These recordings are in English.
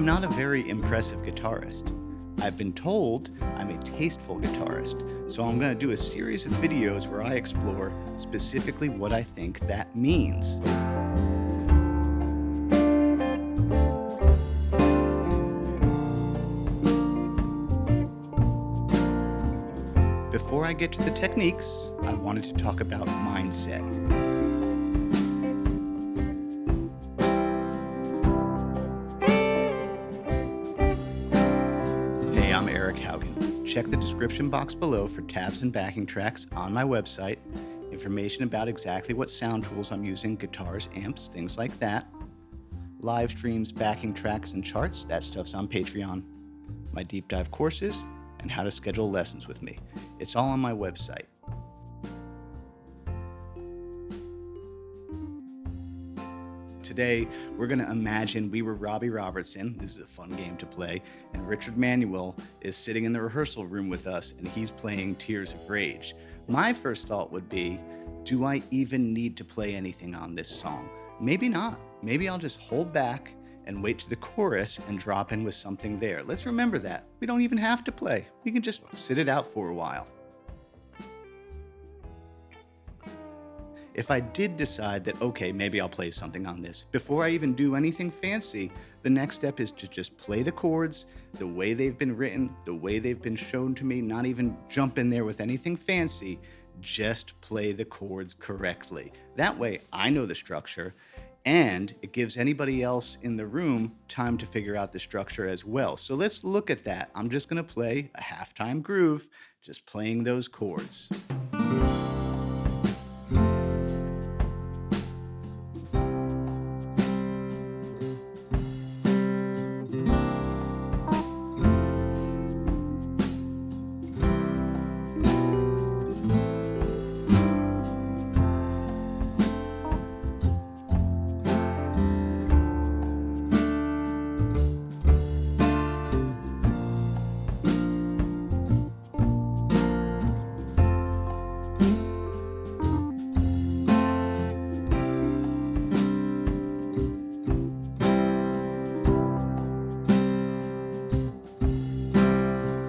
I'm not a very impressive guitarist. I've been told I'm a tasteful guitarist, so I'm going to do a series of videos where I explore specifically what I think that means. Before I get to the techniques, I wanted to talk about mindset. Hey, I'm Eric Haugen. Check the description box below for tabs and backing tracks on my website, information about exactly what sound tools I'm using, guitars, amps, things like that, live streams, backing tracks, and charts. That stuff's on Patreon, my deep dive courses, and how to schedule lessons with me. It's all on my website. Today, we're going to imagine we were Robbie Robertson. This is a fun game to play. And Richard Manuel is sitting in the rehearsal room with us, and he's playing Tears of Rage. My first thought would be, do I even need to play anything on this song? Maybe not. Maybe I'll just hold back and wait to the chorus and drop in with something there. Let's remember that. We don't even have to play. We can just sit it out for a while. If I did decide that, okay, maybe I'll play something on this, before I even do anything fancy, the next step is to just play the chords the way they've been written, the way they've been shown to me, not even jump in there with anything fancy, just play the chords correctly. That way I know the structure, and it gives anybody else in the room time to figure out the structure as well. So let's look at that. I'm just gonna play a halftime groove, just playing those chords.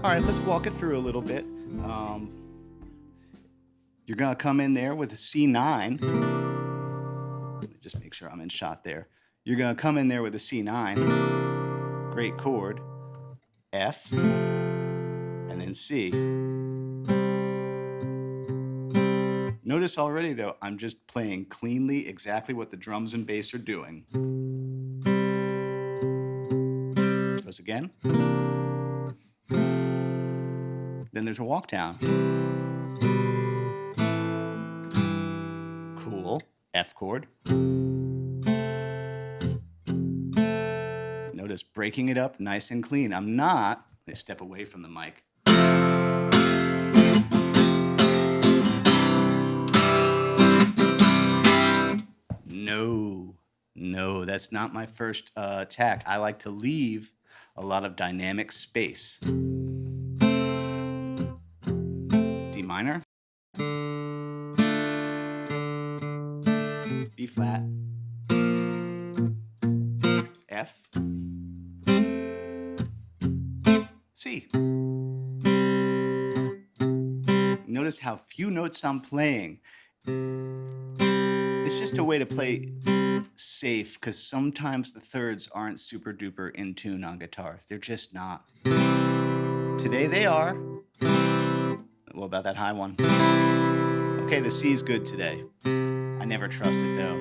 All right, let's walk it through a little bit. You're gonna come in there with a C9. Let me just make sure I'm in shot there. You're gonna come in there with a C9, great chord, F, and then C. Notice already though, I'm just playing cleanly exactly what the drums and bass are doing. Goes again. Then there's a walk down. Cool. F chord. Notice breaking it up nice and clean. I'm not, let me step away from the mic. No, that's not my first attack. I like to leave a lot of dynamic space. D minor, B flat, F, C. Notice how few notes I'm playing. It's just a way to play safe, because sometimes the thirds aren't super duper in tune on guitar. They're just not. Today they are. What about that high one? Okay, the C is good today. I never trust it though.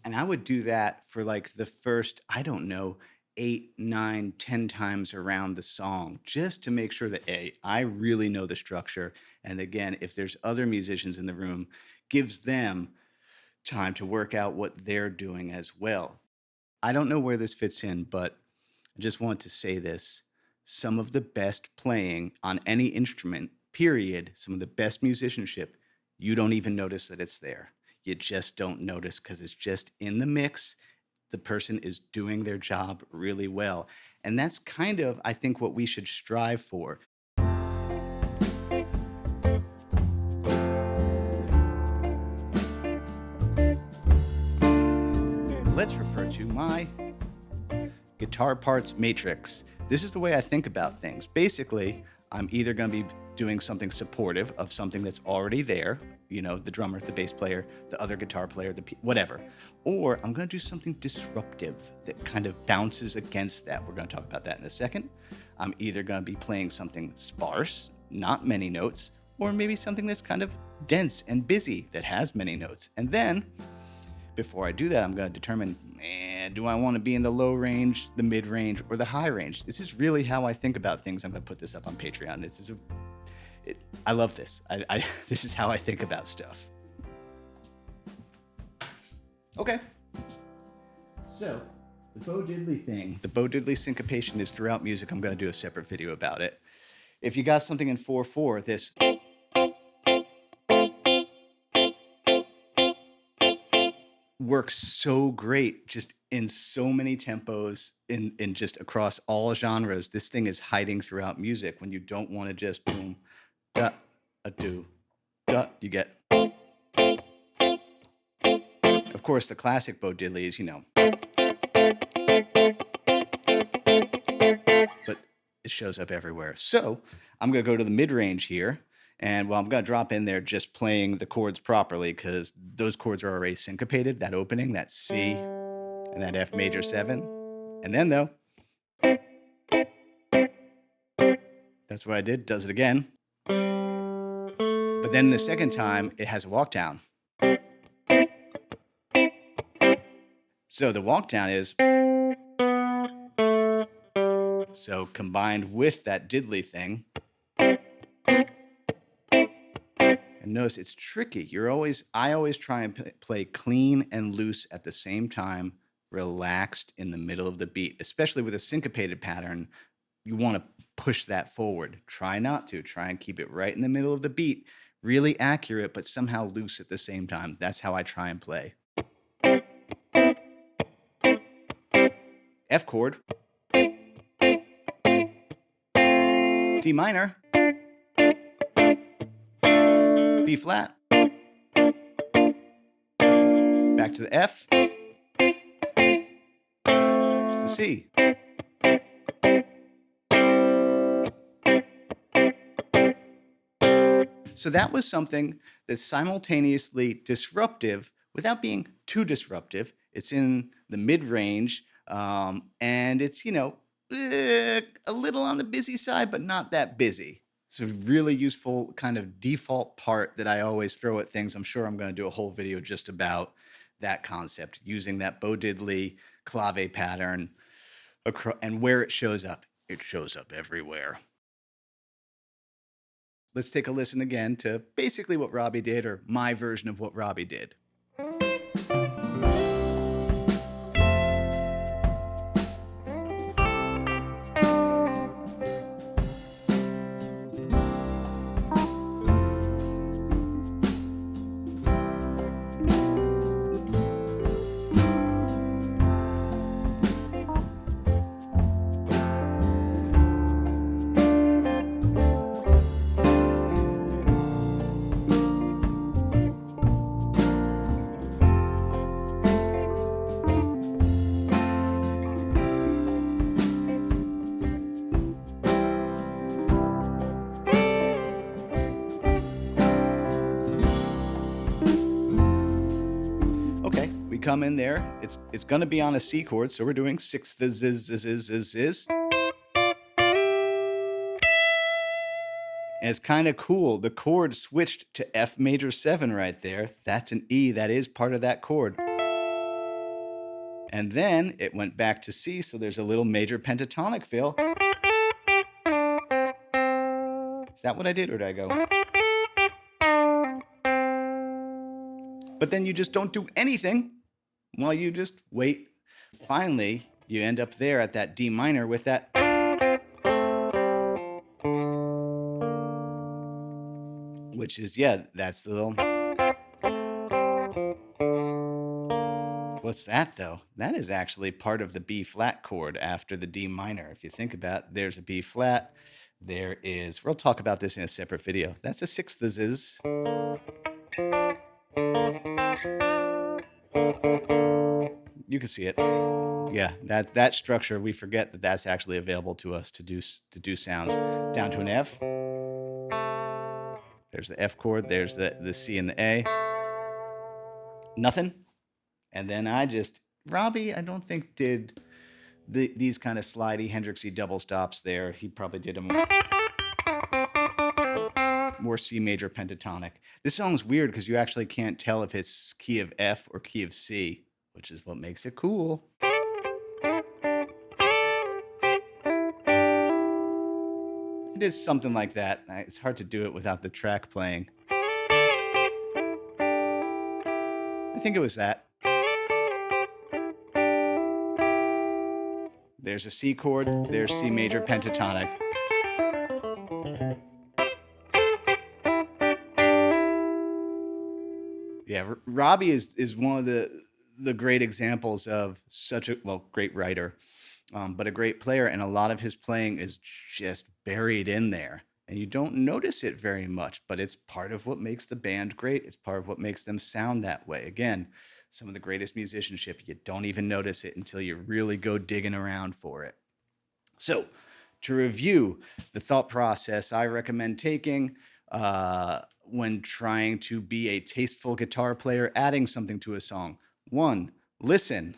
And I would do that for like the first, I don't know, 8, 9, 10 times around the song, just to make sure that I really know the structure. And again, if there's other musicians in the room, gives them time to work out what they're doing as well. I don't know where this fits in, but I just want to say this. Some of the best playing on any instrument, period, some of the best musicianship, you don't even notice that it's there. You just don't notice because it's just in the mix. The person is doing their job really well. And that's kind of, I think, what we should strive for. to my guitar parts matrix. This is the way I think about things. Basically, I'm either going to be doing something supportive of something that's already there, you know, the drummer, the bass player, the other guitar player, whatever. Or I'm going to do something disruptive that kind of bounces against that. We're going to talk about that in a second. I'm either going to be playing something sparse, not many notes, or maybe something that's kind of dense and busy that has many notes. And then, before I do that, I'm going to determine, do I want to be in the low range, the mid range, or the high range? This is really how I think about things. I'm going to put this up on Patreon. I love this. This is how I think about stuff. Okay. So, the Bo Diddley thing, the Bo Diddley syncopation is throughout music. I'm going to do a separate video about it. If you got something in 4/4, this works so great just in so many tempos, in just across all genres. This thing is hiding throughout music when you don't want to just boom, da, a do, da, you get. Of course, the classic Bo Diddley is, you know, but it shows up everywhere. So I'm going to go to the mid-range here. And well, I'm going to drop in there just playing the chords properly because those chords are already syncopated. That opening, that C, and that F major 7. And then, though, that's what I did, does it again. But then the second time, it has a walk down. So the walk down is... So combined with that diddly thing... And notice it's tricky. I always try and play clean and loose at the same time, relaxed in the middle of the beat, especially with a syncopated pattern. You want to push that forward. Try not to. Try and keep it right in the middle of the beat. Really accurate, but somehow loose at the same time. That's how I try and play. F chord. D minor. B flat, back to the F, it's the C. So that was something that's simultaneously disruptive without being too disruptive. It's in the mid-range, and it's, you know, a little on the busy side, but not that busy. It's a really useful kind of default part that I always throw at things. I'm sure I'm going to do a whole video just about that concept, using that Bo Diddley clave pattern and where it shows up. It shows up everywhere. Let's take a listen again to basically what Robbie did, or my version of what Robbie did. Come in there, it's going to be on a C chord, so we're doing 6 z. And it's kind of cool. The chord switched to F major 7 right there. That's an E. That is part of that chord. And then it went back to C, so there's a little major pentatonic fill. Is that what I did, or did I go? But then you just don't do anything. Well, you just wait. Finally, you end up there at that D minor with that. Which is, yeah, that's the little. What's that, though? That is actually part of the B flat chord after the D minor. If you think about it, there's a B flat. There is, we'll talk about this in a separate video. That's a 6 z. You can see it. Yeah, that structure, we forget that that's actually available to us to do sounds down to an F. There's the F chord, there's the C and the A. Nothing. And then Robbie, I don't think did these kind of slidey Hendrixy double stops there. He probably did them more C major pentatonic. This song's weird because you actually can't tell if it's key of F or key of C, which is what makes it cool. It is something like that. It's hard to do it without the track playing. I think it was that. There's a C chord, there's C major pentatonic. Yeah, Robbie is one of the great examples of such a great writer, but a great player, and a lot of his playing is just buried in there, and you don't notice it very much, but it's part of what makes the band great. It's part of what makes them sound that way. Again, some of the greatest musicianship, you don't even notice it until you really go digging around for it. So, to review the thought process I recommend taking when trying to be a tasteful guitar player, adding something to a song. 1, listen.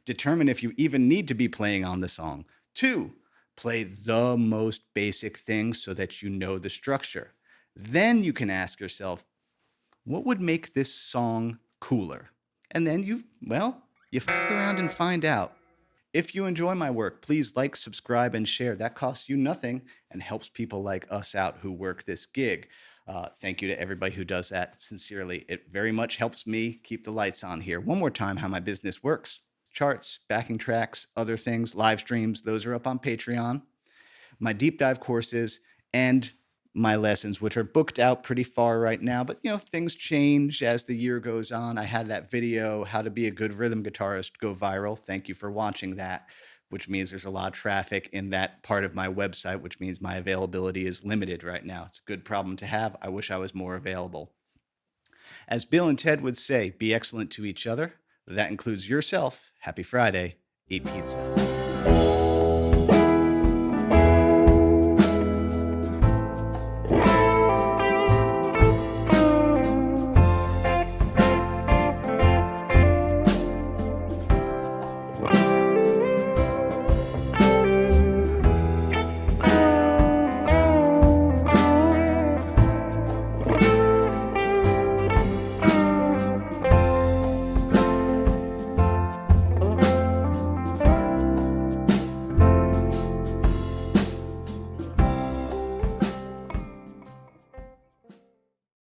Determine if you even need to be playing on the song. 2, play the most basic things so that you know the structure. Then you can ask yourself, what would make this song cooler? And then you fuck around and find out. If you enjoy my work, please like, subscribe, and share. That costs you nothing and helps people like us out who work this gig. Thank you to everybody who does that. Sincerely, it very much helps me keep the lights on here. One more time, how my business works. Charts, backing tracks, other things, live streams, those are up on Patreon. My deep dive courses, and my lessons, which are booked out pretty far right now, but things change as the year goes on. I had that video, How to Be a Good Rhythm Guitarist, go viral. Thank you for watching that, which means there's a lot of traffic in that part of my website, which means my availability is limited right now. It's a good problem to have. I wish I was more available. As Bill and Ted would say, be excellent to each other. That includes yourself. Happy Friday. Eat pizza.